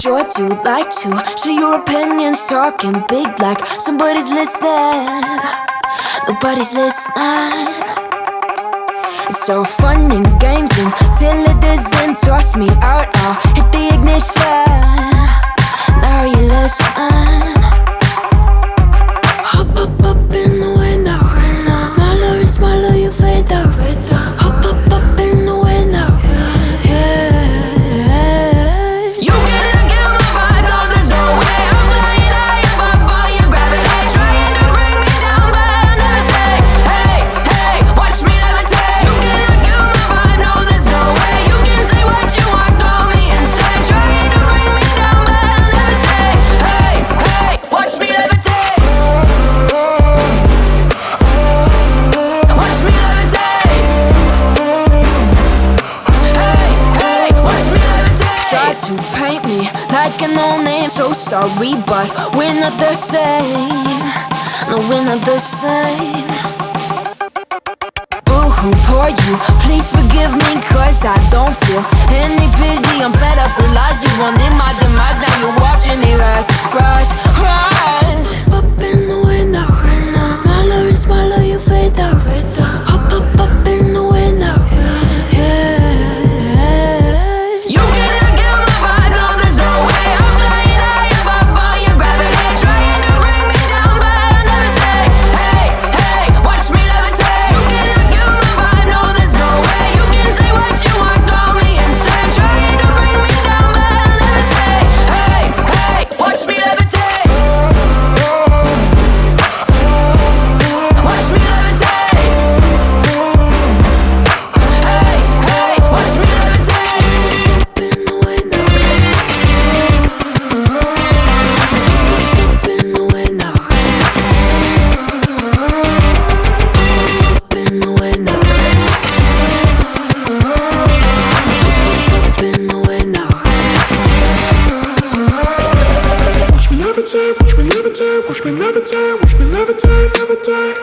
sure do like to share your opinions, talking big like somebody's listening. Nobody's listening. It's so fun and games until it doesn't. Toss me out, I'll hit the ignition. Now you listen. Hop up in the window. Smaller and smaller you fade out. Hop up in the window. Yeah. You cannot get my vibe, no there's no way. I'm flying high above all your gravity, trying to bring me down, but I'll never stay. Hey, hey, watch me levitate. You cannot get my vibe, no there's no way. You can say what you want, call me insane, trying to bring me down, but I'll never stay. Hey, hey, watch me levitate. Watch me levitate. Hey, hey, watch me levitate. Try to paint me like a no-name, so sorry, but we're not the same. No, we're not the same. Boo-hoo, poor you, please forgive me, cause I don't feel any pity. I'm fed up with lies, you wanted my demise. Now you're watching me rise, rise, rise. Up in the window. Smaller and smaller you fade out. Hop up in the window. Yeah. You cannot get my vibe, no there's no way. I'm flying high above all your gravity, trying to bring me down, but I'll never stay. Hey, hey, watch me levitate. You cannot get my vibe, no there's no way. You can say what you want, call me insane, trying to bring me down, but I'll never stay. Hey, hey, watch me levitate. Watch me levitate. Hey, hey, watch me levitate. Up in the window. Up in the window. Up in the window. Up in the window. Watch me levitate, watch me levitate, watch me levitate, watch me levitate, levitate.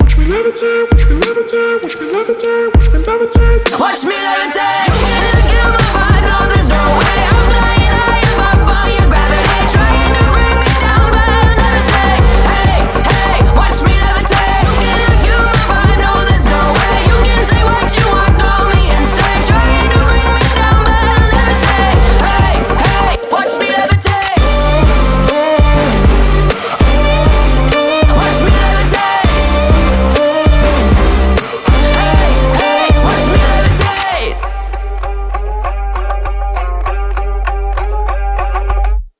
Watch me levitate, watch me levitate, watch me levitate, watch me levitate. Watch me levitate.